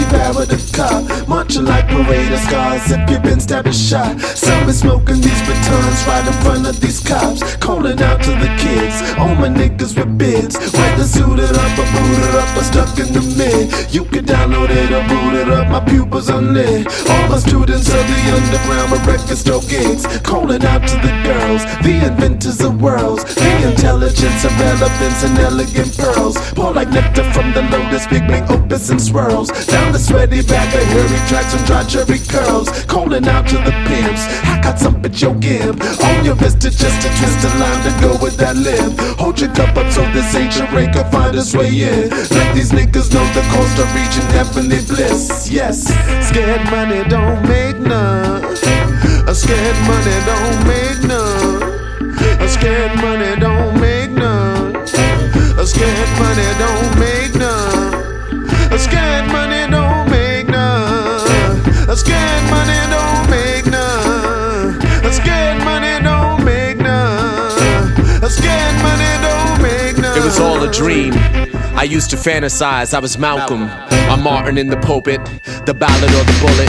power the car, marching like parade of scars. If you've been stabbed or shot, some is smoking these batons right in front of these cops, calling out to the kids, all my niggas with bids, whether suited up or booted up or stuck in the mid. You can download it or boot it up, my pupils unlit. All my students of the underground with record store gigs, calling out to the girls, the inventors of worlds, the intelligence of relevance and elegant pearls. Pour like nectar from the lotus, big bang opus and swirls, down the sweaty back of hairy tracks and dry cherry curls, calling out to the pimps, I got some at your gimp. On your wrist is just a twist of line to go with that lip. Hold your cup up so this ancient rain can find its way in. Let these niggas know the coast of reaching heavenly bliss. Yes, scared money don't make none. A scared money don't make none. A scared money don't make none. A scared money don't make none. A scared money don't make none. A scared money don't make none. A scared money don't make none. A scared money don't make none. It was all a dream. I used to fantasize I was Malcolm, or Martin in the pulpit, the ballad or the bullet.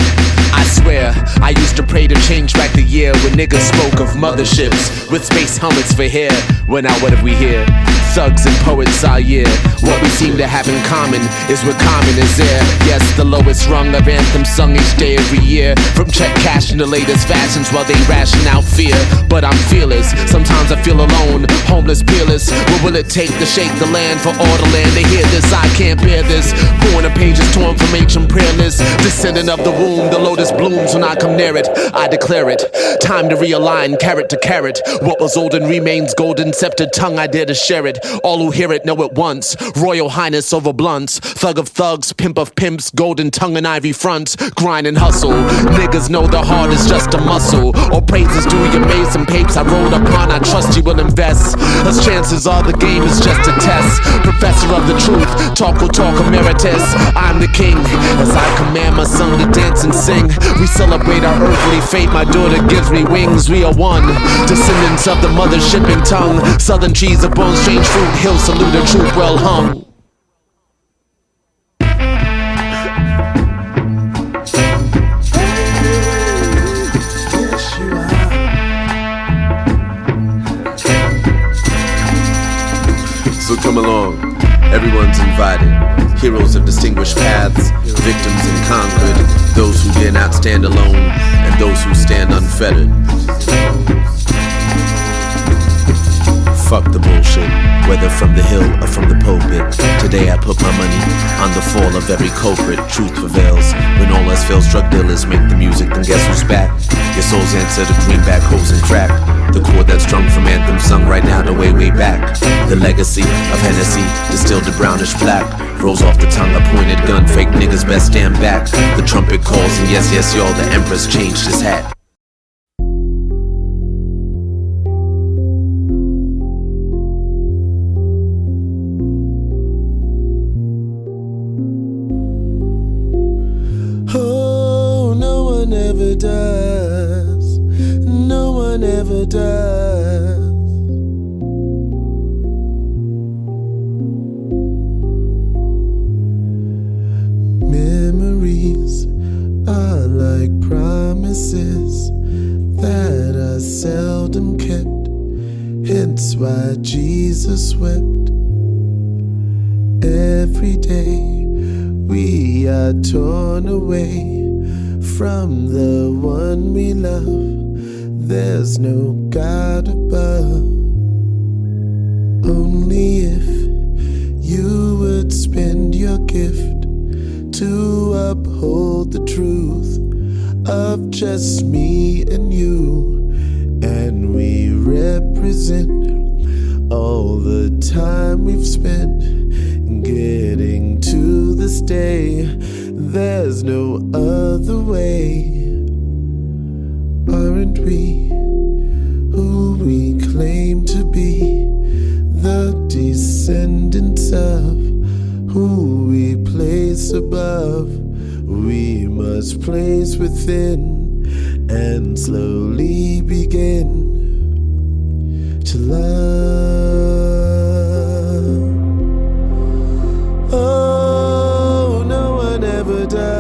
I swear, I used to pray to change back the year when niggas spoke of motherships with space helmets for hair. When now what have we here? Thugs and poets all year. What we seem to have in common is we're common as air. Yes, the lowest rung of anthems sung each day every year, from check cashing the latest fashions while they ration out fear. But I'm fearless, sometimes I feel alone, homeless, peerless. What will it take to shake the land for all the land to hear this? I can't bear this. Born a pages torn from ancient prayer lists, descendant of the womb, the lotus blooms when I come near it. I declare it, time to realign carrot to carrot. What was old and remains golden, sceptered tongue, I dare to share it. All who hear it know it once. Royal highness over blunts, thug of thugs, pimp of pimps, golden tongue and ivy fronts. Grind and hustle, niggas know the heart is just a muscle. All praises due your maze and papes I rolled upon, I trust you will invest. As chances are the game is just a test. Professor of the truth, talk will talk emeritus. I'm the king, as I command my son to dance and sing. We celebrate our earthly fate, my daughter gives me wings. We are one, descendants of the mothership and tongue. Southern trees of bone, strange fruit, hill salute a truth well hung. So come along, everyone's invited. Heroes of distinguished paths, victims and conquered, those who dare not stand alone, and those who stand unfettered. Fuck the bullshit, whether from the hill or from the pulpit. Today I put my money on the fall of every culprit. Truth prevails when all else fails. Drug dealers make the music, then guess who's back? Your soul's answer to greenback hoes and crack. The chord that's strung from anthems sung right now to way, way back. The legacy of Hennessy, distilled to brownish black, rolls off the tongue, a pointed gun, fake niggas best stand back. The trumpet calls and yes, yes, y'all, the empress changed his hat. Oh, no one ever does. No one ever does. Memories are like promises that are seldom kept. Hence why Jesus wept. Every day we are torn away from the one we love. There's no God above. Only if you would spend your gift to uphold the truth of just me and you. And we represent all the time we've spent getting to this day. There's no other way. Aren't we who we claim to be? The descendants of who we place above. We must place within and slowly begin to love. Oh, no one ever does.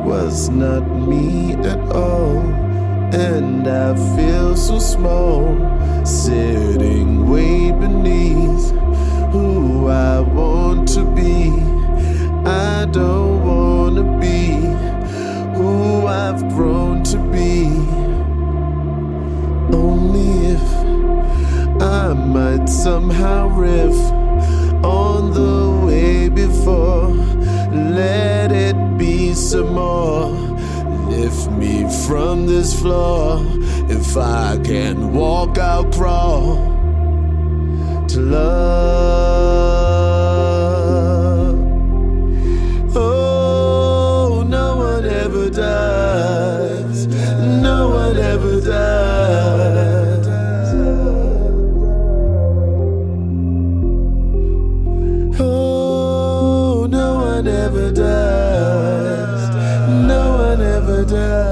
was not me at all. And I feel so small, sitting way beneath who I want to be. I don't wanna be who I've grown to be. Only if I might somehow riff on the way before. Let it be some more. Lift me from this floor. If I can walk, I'll crawl to love. Oh, no one ever does. No one ever does. Oh, no one ever does. No one ever does.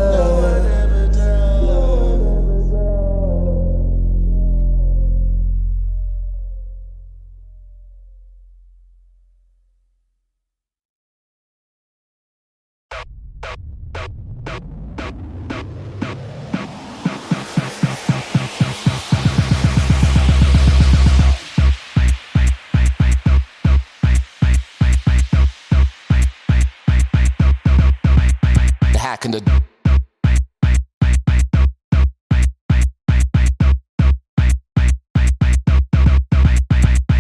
Hacking the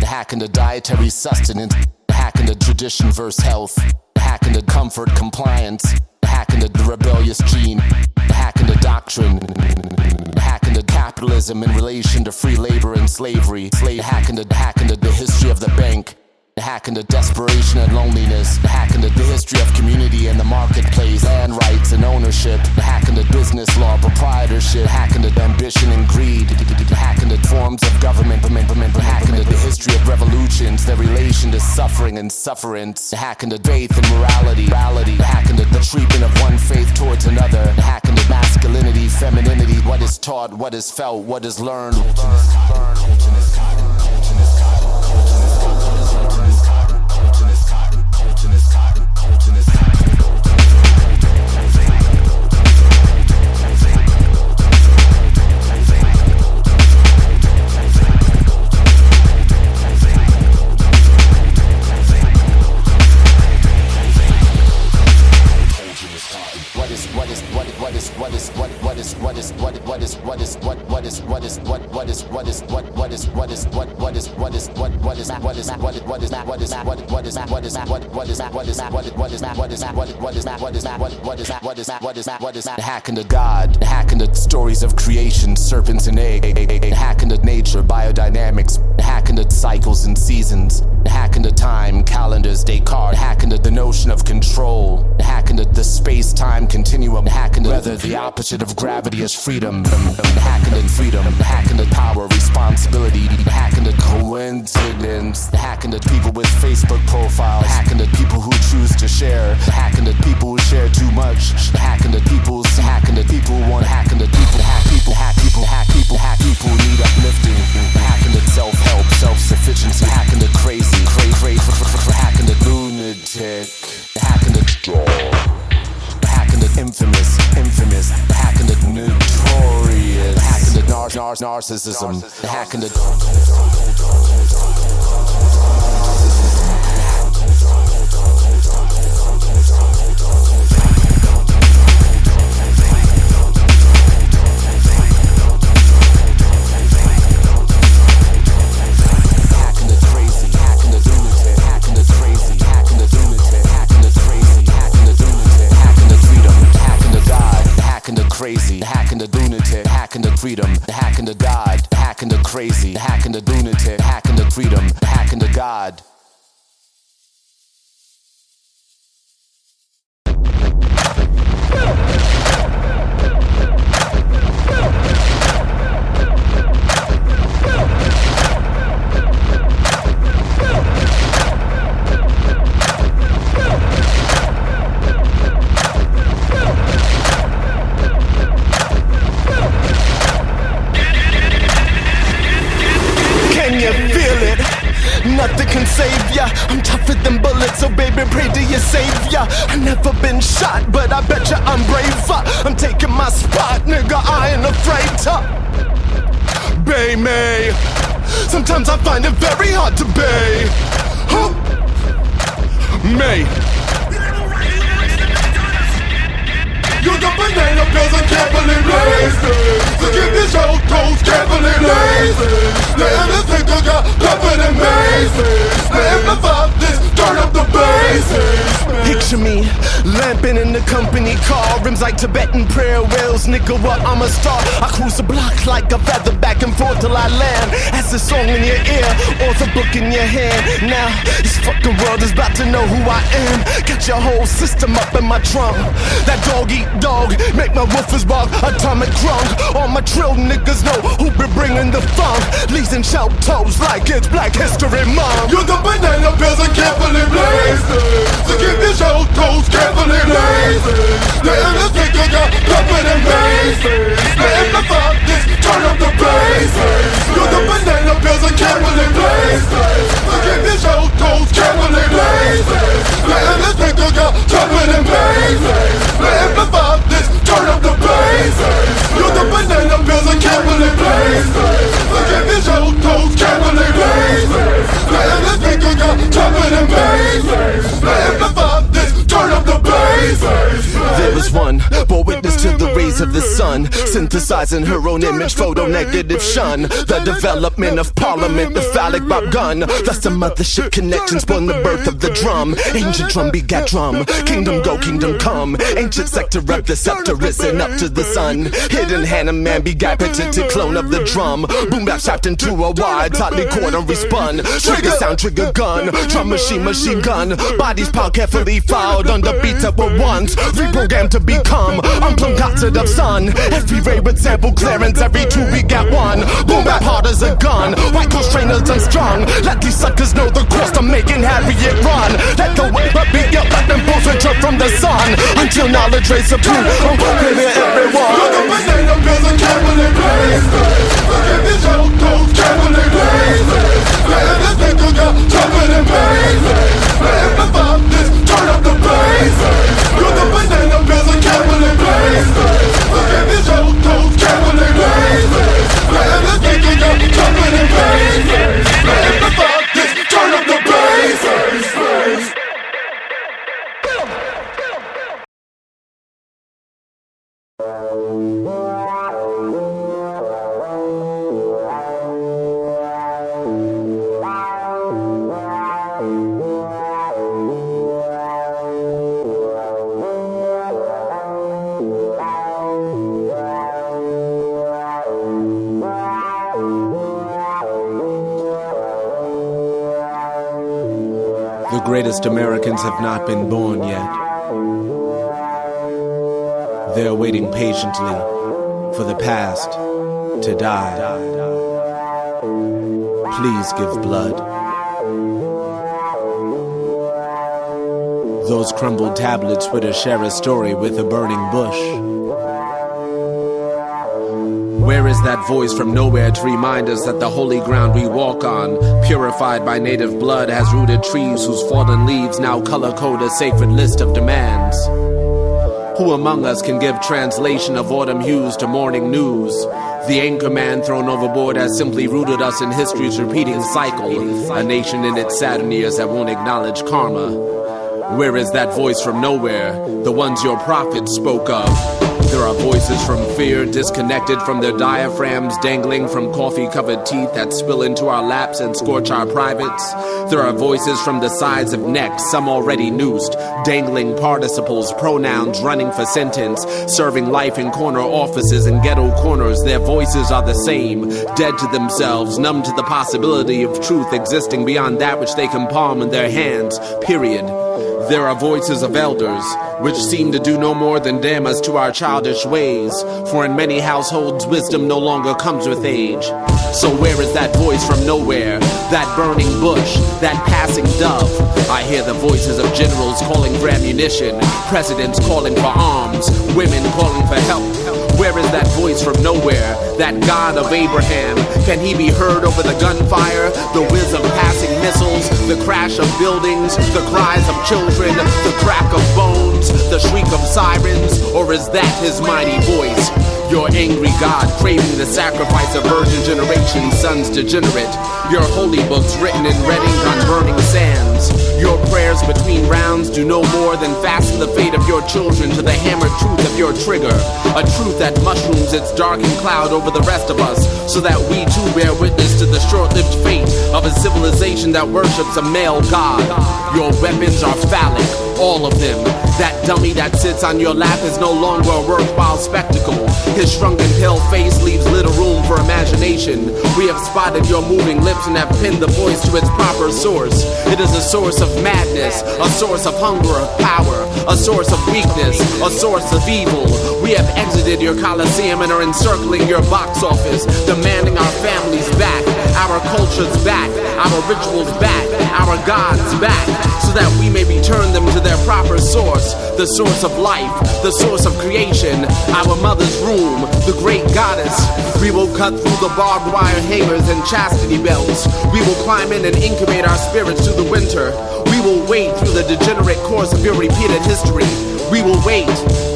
hacking the dietary sustenance, hacking the tradition versus health, hacking the comfort compliance, hacking the rebellious gene, hacking the doctrine, hacking the capitalism in relation to free labor and slavery, hacking the history of the bank, hacking the desperation and loneliness, hacking the history of community and the marketplace, land rights and ownership, hacking the business law, proprietorship, hacking the ambition and greed, hacking the forms of government, hacking the history of revolutions, their relation to suffering and sufferance, hacking the faith and morality, hacking the treatment of one faith towards another, hacking the masculinity, femininity, what is taught, what is felt, what is learned. Hacking the God, hacking the stories of creation, serpents and egg, hacking the nature, biodynamics, hacking the cycles and seasons, hacking the time, calendars, Descartes, hacking the notion of control, hacking the space-time continuum, hacking whether the opposite of gravity is freedom, hacking the freedom, hacking the power, responsibility, hacking the coincidence, hacking the people with Facebook profiles, hacking the people who choose to share, hacking the people who share too much, hacking the people who want, hacking the people, hack people, hack people, hack people, hack people who need uplifting, hacking the self-help, self-sufficiency, hacking the crazy, hacking the lunatic, hacking the hacking the infamous, hacking the notorious, hacking the narcissism, hacking the crazy, hacking the lunatic, hacking the freedom, hacking the God, hacking the crazy, hacking the lunatic, hacking the freedom, hacking the God. nothing can save ya. I'm tougher than bullets, so baby, pray to your savior. I never been shot, but I bet ya I'm braver. I'm taking my spot, nigga, I ain't afraid to bay me. Sometimes I find it very hard to bay. Huh? May. You're the banana peels and can't believe lazy. So give this your toes, can't believe lazy. The endless nigga got covered in mazes. The amplify this, turn up the bass. Picture me, lamping in the company car. Rims like Tibetan prayer wheels, nigga, what, I'm a star. I cruise the block like a feather back and forth till I land. As a song in your ear, or the book in your hand. Now, this fucking world is about to know who I am. Got your whole system up in my trunk. That dog eat dog, make my woofers bark, atomic crunk. All my trill niggas know who be bringing the funk. Leaves and shout toes like it's Black History Month. You're the banana peels and can't believe lazy. So give me your toes, can't believe lazy. The endless nigga got covered in mazes. The amplify this, turn up the bass. You're the banana peels and can't believe lazy. So give me your toes, can't believe lazy. The endless nigga got covered in mazes. The amplify this, turn up the bass. You're the banana peels and can't believe lazy. So give me your toes, can't believe lazy. The endless nigga got covered in mazes. The amplify this, turn up the bass. There was one, bore witness to the rays of the sun, synthesizing her own image, photo negative shun. The development of parliament, the phallic bob gun. Thus the mothership connection spawned the birth of the drum. Ancient drum begat drum, kingdom go, kingdom come. Ancient sector of the scepter risen up to the sun. Hidden hand of man begat patented clone of the drum. Boom bap chopped into a wide, tightly cord and respun. Trigger sound, trigger gun, drum machine, machine gun. Bodies piled carefully filed under beats that were once reprogrammed to become unplumbed concert of sun. Every ray with sample clearance, every 2 we got one. Boom bap hard as a gun, white coast trainers unstrung. Let these suckers know the course to making Harriet run. Let the wave up beat up, let them both return from the sun. Until knowledge rays supreme, I'm putting it everyone. You're the banana peels and can't believe lazy. Forgive me your toes, can't believe lazy. The endless nigga got covered in mazes. The amplify this, turn up the bass. You're the banana peels and can't believe lazy. Forgive me your toes, can't believe lazy. The endless nigga got covered in mazes. The amplify this, turn up the bass. The greatest Americans have not been born yet. They're waiting patiently for the past to die. Please give blood. Those crumbled tablets would share a story with a burning bush. Where is that voice from nowhere to remind us that the holy ground we walk on, purified by native blood, has rooted trees whose fallen leaves now color code a sacred list of demands? Who among us can give translation of autumn hues to morning news? The anchor man thrown overboard has simply rooted us in history's repeating cycle, a nation in its Saturn years that won't acknowledge karma. Where is that voice from nowhere, the ones your prophets spoke of? There are voices from fear, disconnected from their diaphragms, dangling from coffee-covered teeth that spill into our laps and scorch our privates. There are voices from the sides of necks, some already noosed, dangling participles, pronouns running for sentence, serving life in corner offices and ghetto corners. Their voices are the same, dead to themselves, numb to the possibility of truth existing beyond that which they can palm in their hands, period. There are voices of elders, which seem to do no more than damn us to our childish ways, for in many households wisdom no longer comes with age. So where is that voice from nowhere, that burning bush, that passing dove? I hear the voices of generals calling for ammunition, presidents calling for arms, women calling for help. Where is that voice from nowhere, that God of Abraham? Can he be heard over the gunfire, the whiz of passing missiles, screams, the cries of children, the crack of bones, the shriek of sirens, or is that his mighty voice? Your angry God craving the sacrifice of virgin generation, sons degenerate. Your holy books written in red ink on burning sands. Your prayers between rounds do no more than fasten the fate of your children to the hammered truth of your trigger. A truth that mushrooms its darkened cloud over the rest of us, so that we too bear witness to the short-lived fate of a civilization that worships a male god. Your weapons are phallic, all of them. That dummy that sits on your lap is no longer a worthwhile spectacle. His shrunken pale face leaves little room for imagination. We have spotted your moving lips and have pinned the voice to its proper source. It is a source of madness, a source of hunger, of power, a source of weakness, a source of evil. We have exited your coliseum and are encircling your box office, demanding our families back, our cultures back, our rituals back, our gods back, so that we may return them to their proper source, the source of life, the source of creation, our mother's womb, the great goddess. We will cut through the barbed wire hangers and chastity belts. We will climb in and incubate our spirits through the winter. We will wait through the degenerate course of your repeated history. We will wait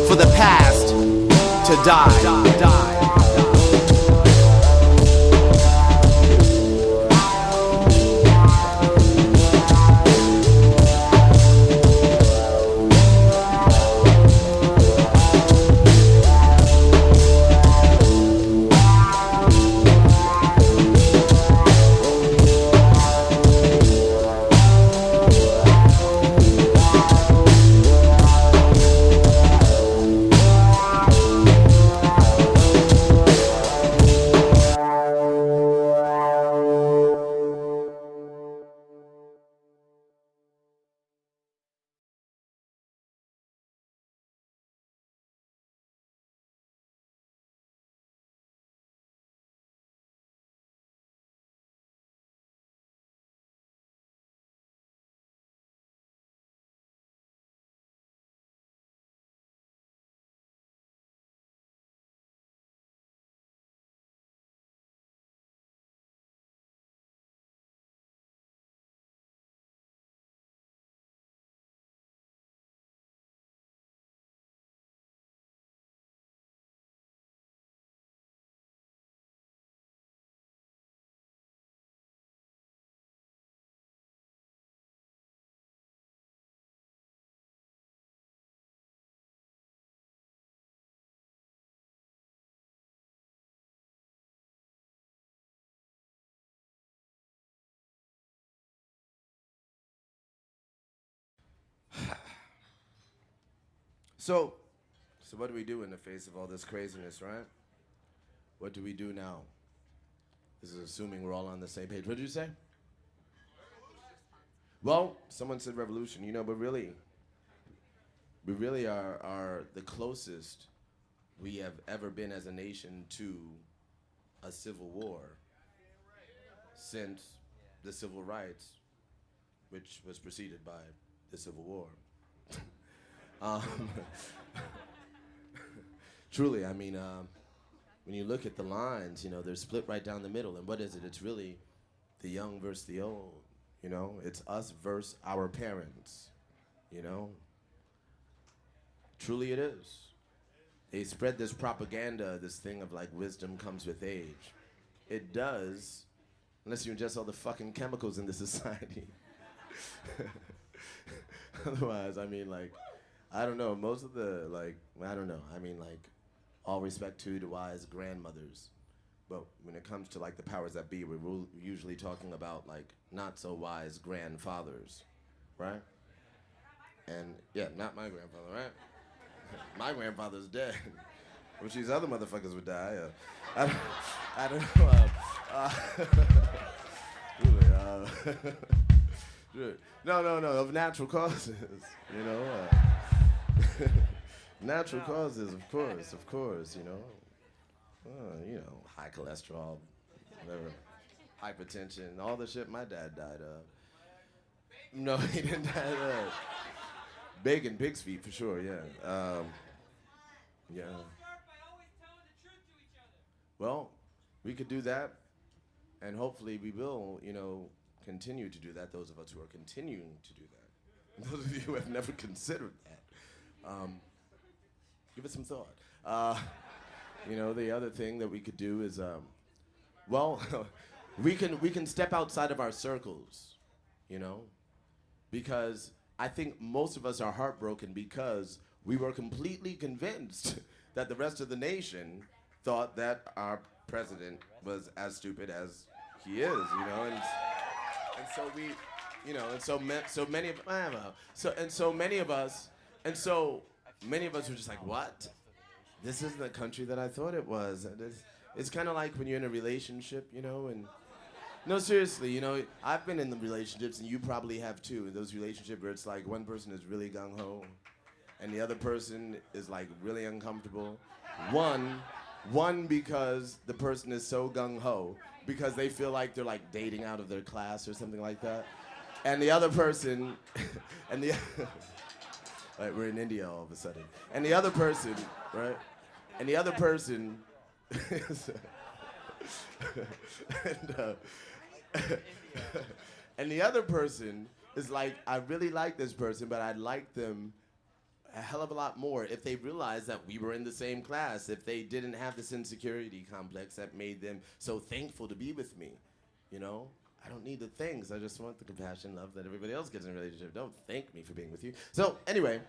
for the past to die. So what do we do in the face of all this craziness, right? What do we do now? This is assuming we're all on the same page. What did you say? Well, someone said revolution, you know, but really, we really are the closest we have ever been as a nation to a civil war since the civil rights, which was preceded by the Civil War. Truly, I mean, when you look at the lines, you know, they're split right down the middle. And what is it? It's really the young versus the old, you know? It's us versus our parents, you know? Truly it is. They spread this propaganda, this thing of like wisdom comes with age. It does, unless you ingest all the fucking chemicals in the society. Otherwise, I mean, like, I don't know, most of the, like, I don't know, I mean, like, all respect to the wise grandmothers, but when it comes to, like, the powers that be, we're usually talking about, like, not so wise grandfathers, right? And, yeah, not my grandfather, right? My grandfather's dead, which these other motherfuckers would die. I don't know. No, of natural causes, you know. Natural causes, of course, you know. You know, high cholesterol, whatever, hypertension, all the shit my dad died of. No, he didn't die of. Bacon, pig's feet, for sure, yeah. Yeah. Well, we could do that, and hopefully we will, you know, continue to do that, those of us who are continuing to do that. Those of you who have never considered that, give it some thought. You know, the other thing that we could do is, well, we can step outside of our circles, you know, because I think most of us are heartbroken because we were completely convinced that the rest of the nation thought that our president was as stupid as he is, you know, and so we, you know, and so many of us were just like, what? This isn't the country that I thought it was. And it's kind of like when you're in a relationship, you know, and no, seriously, you know, I've been in the relationships, and you probably have too, in those relationships where it's like one person is really gung-ho, and the other person is like really uncomfortable. One because the person is so gung-ho, because they feel like they're like dating out of their class or something like that. And the other person, right, we're in India all of a sudden. And the other person, right? And the other person and the other person is like, I really like this person, but I'd like them a hell of a lot more if they realized that we were in the same class, if they didn't have this insecurity complex that made them so thankful to be with me, you know? I don't need the things. I just want the compassion, love that everybody else gets in a relationship. Don't thank me for being with you. So anyway,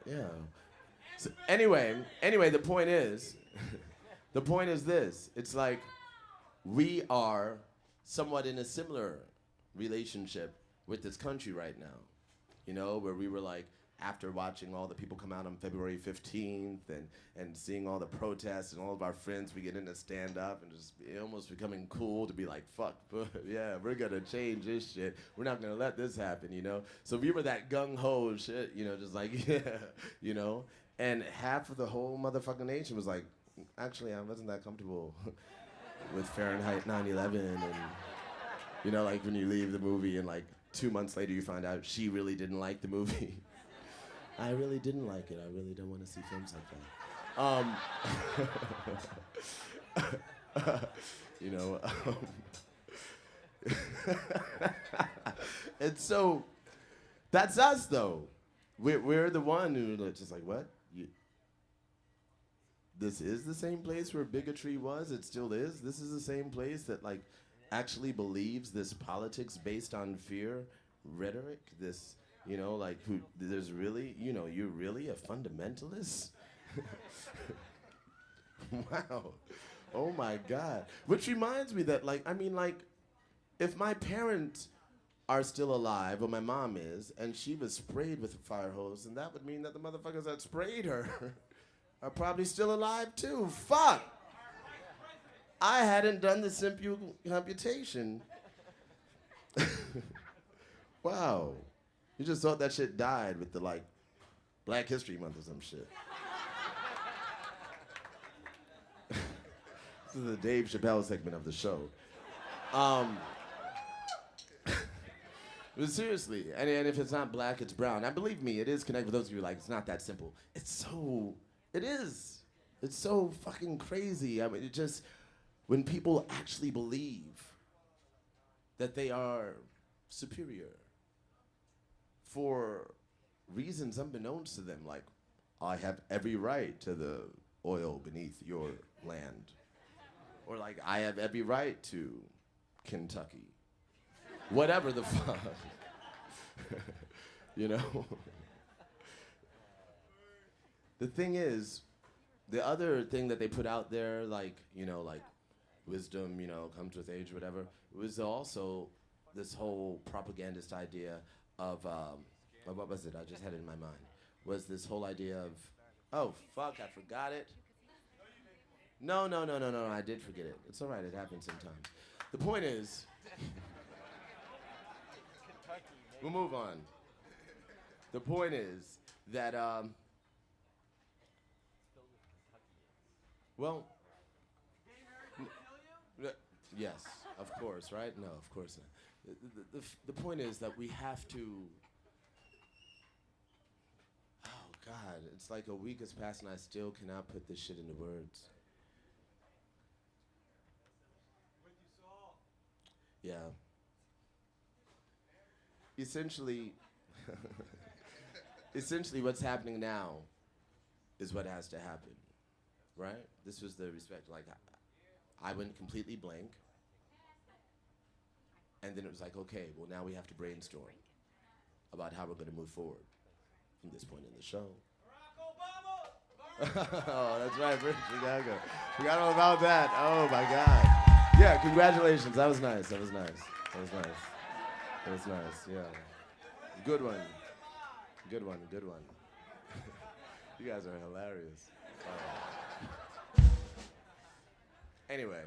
yeah. So anyway, the point is, this. It's like we are somewhat in a similar relationship with this country right now. You know, where we were like, after watching all the people come out on February 15th and seeing all the protests and all of our friends, we get in to stand up and just almost becoming cool to be like, fuck, yeah, we're gonna change this shit. We're not gonna let this happen, you know? So we were that gung-ho shit, you know, just like, yeah, you know? And half of the whole motherfucking nation was like, actually, I wasn't that comfortable with Fahrenheit 9/11 and, you know, like when you leave the movie and like 2 months later you find out she really didn't like the movie. I really didn't like it. I really don't want to see films like that. You know, and so that's us, though. We're the one who's just like, what? This is the same place where bigotry was. It still is. This is the same place that like actually believes this politics based on fear rhetoric. This. You know, like, there's really, you know, you're really a fundamentalist? Wow. Oh, my God. Which reminds me that, like, I mean, like, if my parents are still alive, or my mom is, and she was sprayed with a fire hose, then that would mean that the motherfuckers that sprayed her are probably still alive, too. Fuck! I hadn't done the simple computation. Wow. You just thought that shit died with the, like, Black History Month or some shit. This is the Dave Chappelle segment of the show. But seriously, and if it's not black, it's brown. Now, believe me, it is connected with those of you like, it's not that simple. It is. It's so fucking crazy. I mean, it just, when people actually believe that they are superior, for reasons unbeknownst to them, like, I have every right to the oil beneath your land. Or like, I have every right to Kentucky. Whatever the fuck. You know? The thing is, the other thing that they put out there, like, you know, like, wisdom, you know, comes with age, whatever, was also this whole propagandist idea of what was it? I just had it in my mind. Was this whole idea of, oh, fuck, I forgot it. No, I did forget it. It's all right, it happens sometimes. The point is, we'll move on. The point is that, well, yes, of course, right? No, of course not. The point is that we have to, oh God, it's like a week has passed and I still cannot put this shit into words. With you, Saul. Yeah. essentially, essentially what's happening now is what has to happen, right? This was the respect. Like, I went completely blank, and then it was like, okay, well, now we have to brainstorm about how we're going to move forward from this point in the show. Oh, that's right, Chicago. Forgot all about that. Oh my God. Yeah, congratulations. That was nice. That was nice. That was nice. That was nice. Yeah. Good one. Good one. Good one. You guys are hilarious. Anyway.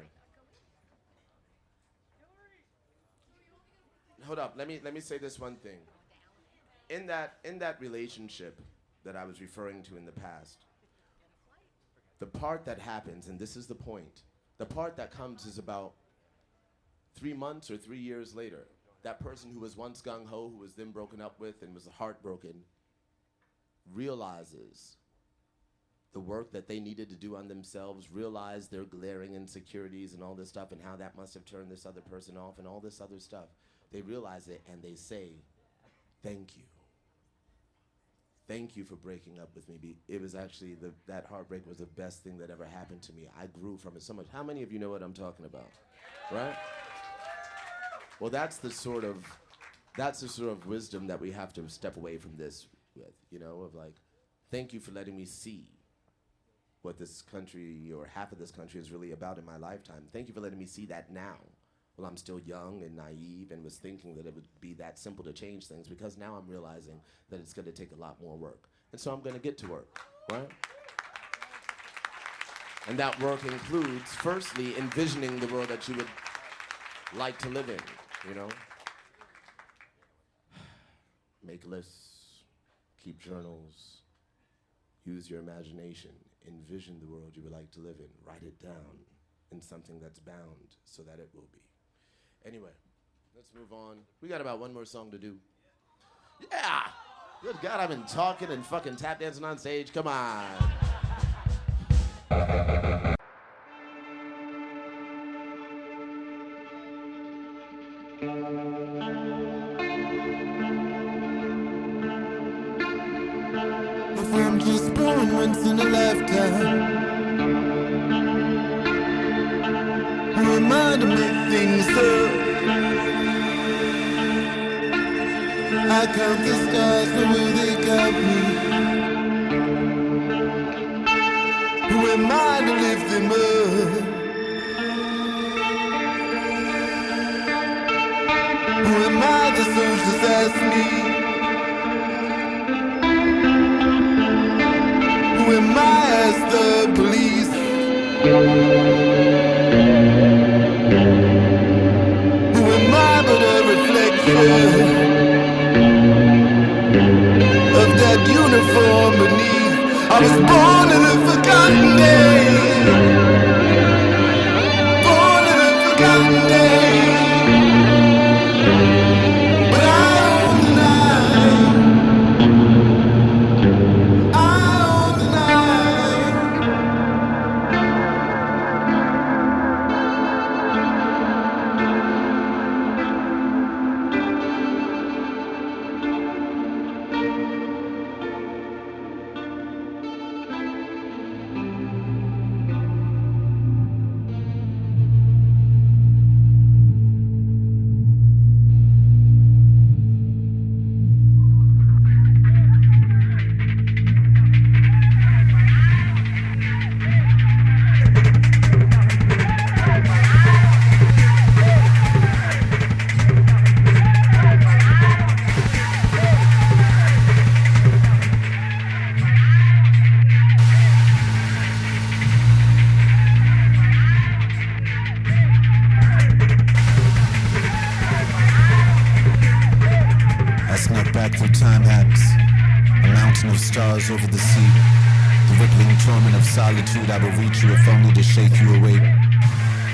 Hold up. Let me say this one thing. In that relationship that I was referring to in the past, the part that happens, and this is the point, the part that comes is about 3 months or 3 years later. That person who was once gung-ho, who was then broken up with and was heartbroken, realizes the work that they needed to do on themselves, realized their glaring insecurities and all this stuff, and how that must have turned this other person off and all this other stuff. They realize it and they say, thank you. Thank you for breaking up with me. It was actually, that heartbreak was the best thing that ever happened to me. I grew from it so much. How many of you know what I'm talking about, right? Well, that's the sort of wisdom that we have to step away from this with, you know, of like, thank you for letting me see what this country, or half of this country, is really about in my lifetime. Thank you for letting me see that now. Well, I'm still young and naive and was thinking that it would be that simple to change things, because now I'm realizing that it's going to take a lot more work. And so I'm going to get to work, right? And that work includes, firstly, envisioning the world that you would like to live in, you know? Make lists, keep journals, use your imagination, envision the world you would like to live in, write it down in something that's bound so that it will be. Anyway, let's move on. We got about one more song to do. Yeah! Good God, I've been talking and fucking tap dancing on stage. Come on. If I'm just born once in a lifetime, who am I to make things up? I count the stars, but will they count me? Who am I to lift them up? Who am I, the soldiers ask me? Who am I as the police? Who am I but a reflection of that uniform beneath? I was born in a forgotten day, born in a forgotten day, but I own the night, I own the night. Stars over the sea, the rippling torment of solitude. I will reach you if only to shake you awake.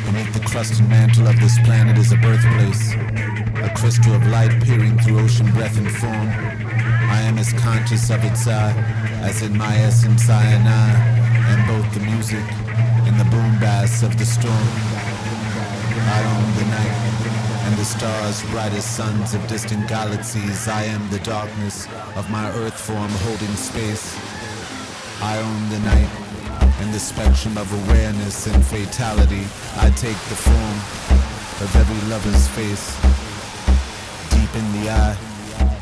Beneath the crust and mantle of this planet is a birthplace, a crystal of light peering through ocean breath and form. I am as conscious of its eye as in my essence I and I am both the music and the boom bass of the storm. I own the night and the the stars, brightest suns of distant galaxies. I am the darkness of my earth form holding space. I own the night and the spectrum of awareness and fatality. I take the form of every lover's face. Deep in the eye,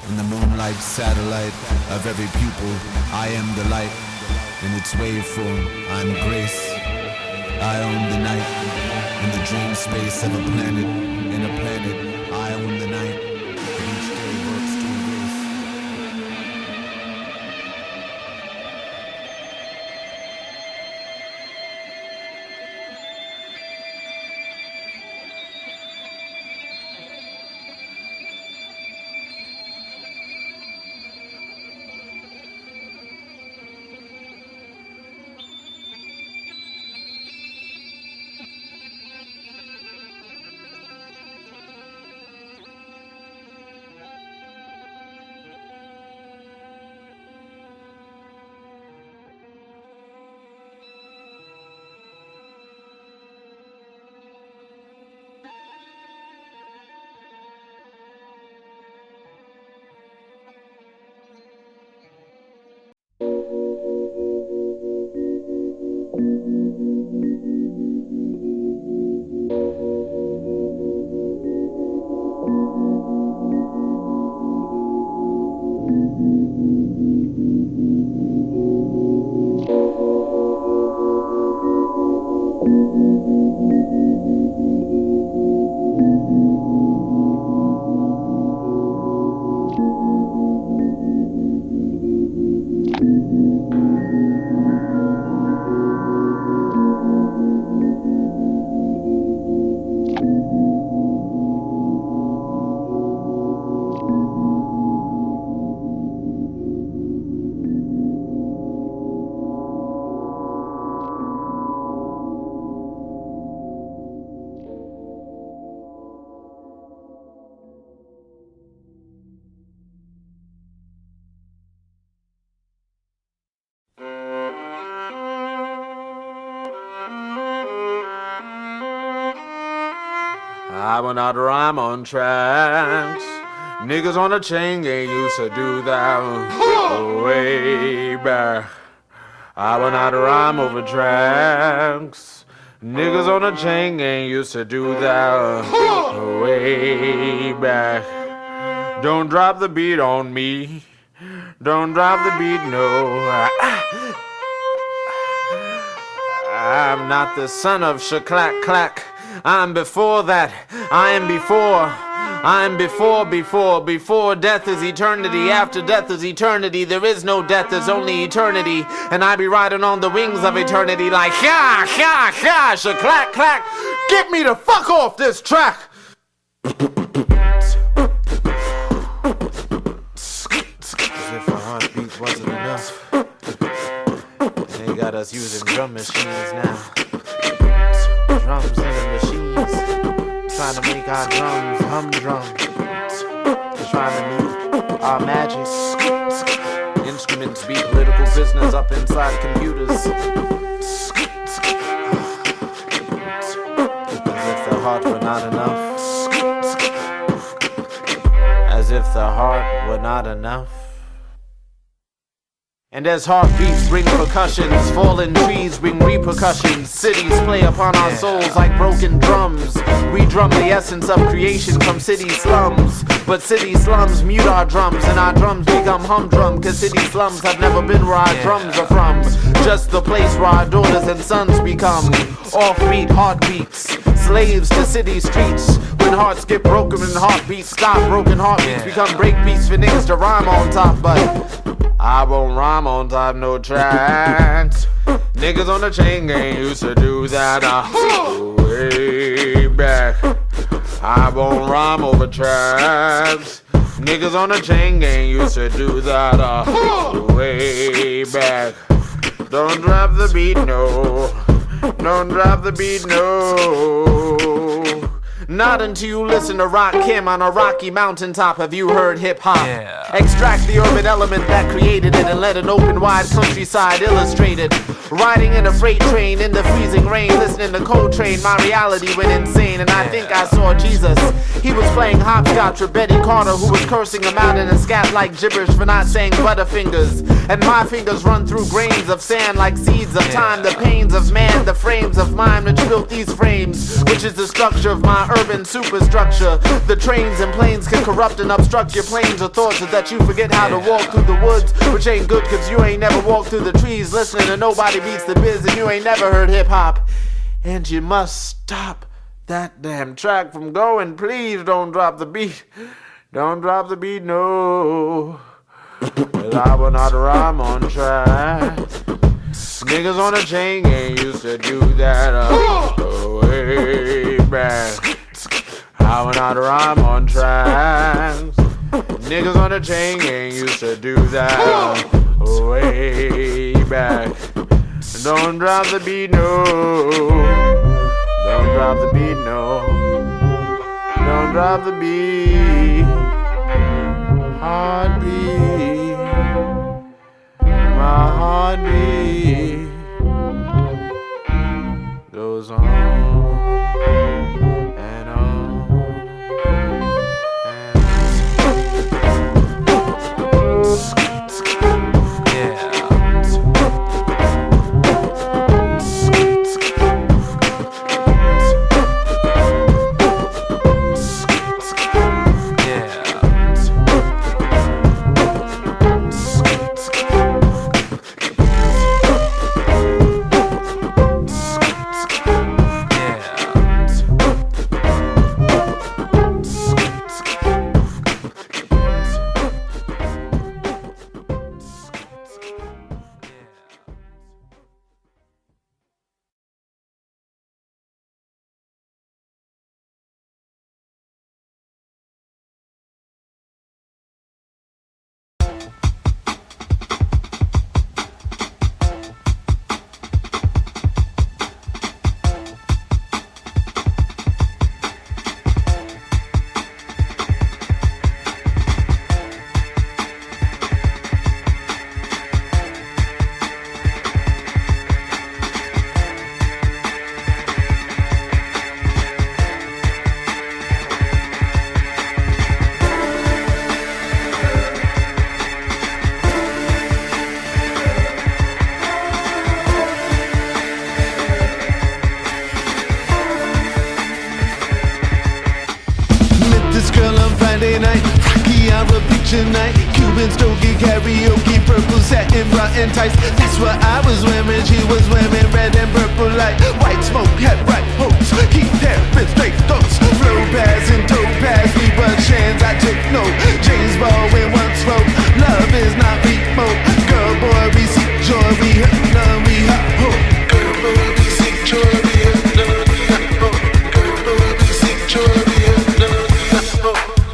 in the moonlight satellite of every pupil, I am the light. In its waveform, I'm grace. I own the night. In the dream space of a planet, in a planet, I own the night. And each day works to erase. I will not rhyme on tracks. Niggas on the chain gang used to do that way back. I will not rhyme over tracks. Niggas on the chain gang used to do that way back. Don't drop the beat on me. Don't drop the beat, no. I'm not the son of Shaklack Clack. I'm before that. I am before. I am before death is eternity. After death is eternity. There is no death, there's only eternity. And I be riding on the wings of eternity like ha, ha, ha, shaklack, clack. Get me the fuck off this track. As if a heartbeat wasn't enough. They got us using drum machines now. Drums in the machines, trying to make our drums humdrum. Trying to mute our magic. Instruments beat political business up inside computers. As if the heart were not enough. As if the heart were not enough. And as heartbeats bring percussions, fallen trees bring repercussions. Cities play upon our souls like broken drums. We drum the essence of creation from city slums. But city slums mute our drums, and our drums become humdrum. Cause city slums have never been where our drums are from. Just the place where our daughters and sons become offbeat heartbeats, slaves to city streets. When hearts get broken and heartbeats stop, broken heartbeats become breakbeats for niggas to rhyme on top. But I won't rhyme on top no tracks. Niggas on the chain gang used to do that way back. I won't rhyme over tracks. Niggas on the chain gang used to do that way back. Don't drop the beat, no. Don't drop the beat, no. Not until you listen to Rock Kim on a rocky mountaintop have you heard hip-hop. Extract the urban element that created it and let an open wide countryside illustrate it. Riding in a freight train in the freezing rain, listening to Coltrane, my reality went insane, and I think I saw Jesus. He was playing hopscotch with Betty Carter, who was cursing him out in a scat like gibberish for not saying butterfingers. And my fingers run through grains of sand like seeds of time. The pains of man, the frames of mind which built these frames, which is the structure of my urban superstructure. The trains and planes can corrupt and obstruct your planes of thoughts so that you forget how to walk through the woods, which ain't good cause you ain't never walked through the trees listening to Nobody Beats the Biz, and you ain't never heard hip-hop. And you must stop that damn track from going. Please don't drop the beat. Don't drop the beat, no. Well, I will not rhyme on track. Niggas on a chain gang used to do that way back. I will not rhyme on tracks. Niggas on a chain gang used to do that way back. Don't drop the beat, no. Don't drop the beat, no. Don't drop the beat. Heartbeat. My heartbeat goes on and on and Night, Cuban stogie, karaoke, purple satin, rotten tights. That's what I was wearing. She was wearing red and purple light. White smoke had bright hopes. Keep having straight thoughts. Flow pass and toe pass. We were chance I took no. James Baldwin once wrote, love is not remote. Girl, boy, we seek joy. We hurt none, we hot hope. Girl, boy, we seek joy. We hurt none, we hot hope. Girl, boy, we seek joy. We hurt none, we hot hope.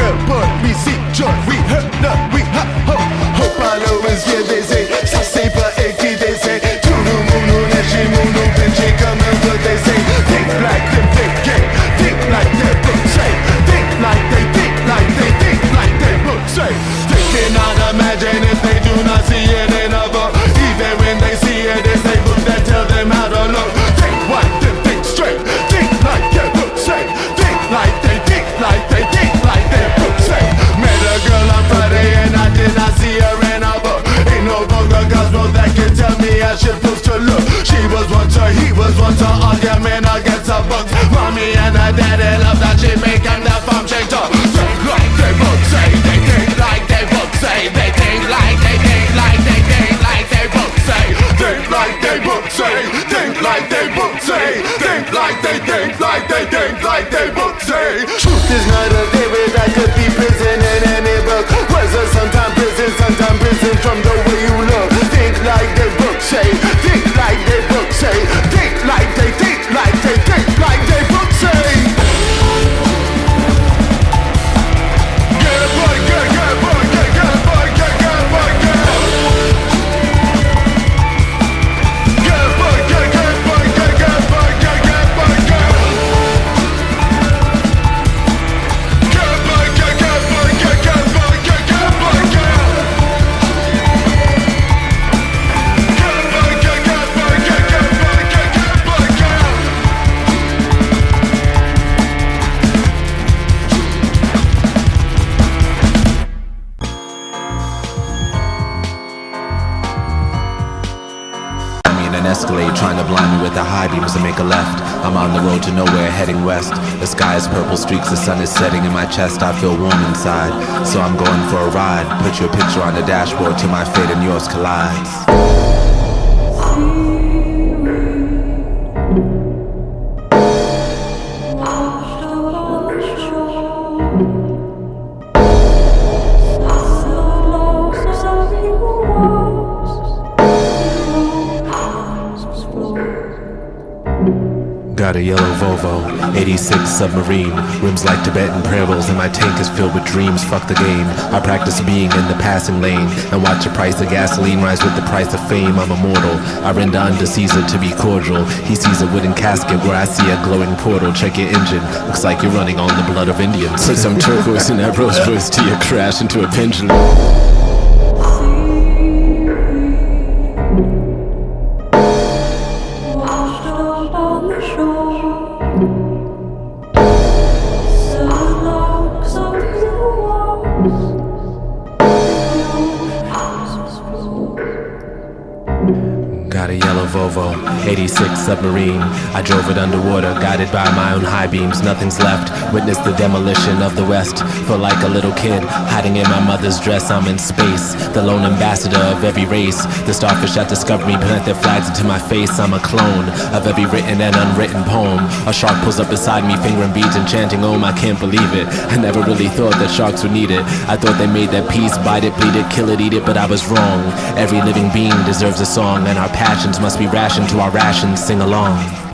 Girl, boy, we seek joy, we hurt none, we hot hope. Hope I always hear they say, ça c'est pas écrit, they say. Tunu munu, neshi munu, benji, come and what they say. Think like them, think gay, think like their book say. Think like they think like they think like their book say. They cannot imagine if they do not see it in a book. Even when they see it, it's a book that tell them how to look. Think white, then think straight. Think like their book say. Think like they think like they think like their book say. Met a girl on Friday and I did not see her in a book. Ain't no vulgar gospel that can tell me I should post to look. She was once her, he was once her, all their men against her books. Mommy and her daddy love that shit, make them the farm shake up. Think like they book say, they think like they book say. They think like they think like they think like they book say. Think like they book say, think like they book say. Think like they think like they think like they book say. Truth is not a theory that could be prison in any book. Was it sometime prison from the way you look. Think like they book say, think like they book say. Think like they think like they think like they book say. Escalade, trying to blind me with the high beams and make a left. I'm on the road to nowhere, heading west. The sky is purple streaks, the sun is setting in my chest. I feel warm inside, so I'm going for a ride. Put your picture on the dashboard till my fate and yours collides. Got a yellow Volvo, 86 submarine, rims like Tibetan prayer rolls, and my tank is filled with dreams. Fuck the game, I practice being in the passing lane and watch the price of gasoline rise with the price of fame. I'm immortal, I render unto Caesar to be cordial. He sees a wooden casket where I see a glowing portal. Check your engine, looks like you're running on the blood of Indians. Put some turquoise in that Rolls Royce till you crash into a pendulum. Got a yellow Volvo, 86 submarine. I drove it underwater, guided by my own high beams. Nothing's left, witnessed the demolition of the West. Feel like a little kid, hiding in my mother's dress. I'm in space, the lone ambassador of every race. The starfish that discovered me plant their flags into my face. I'm a clone of every written and unwritten poem. A shark pulls up beside me, fingering beads and chanting Om. I can't believe it, I never really thought that sharks would need it. I thought they made their peace, bite it, bleed it, kill it, eat it, but I was wrong. Every living being deserves a song, and our passions must be rationed to our rations. Sing along.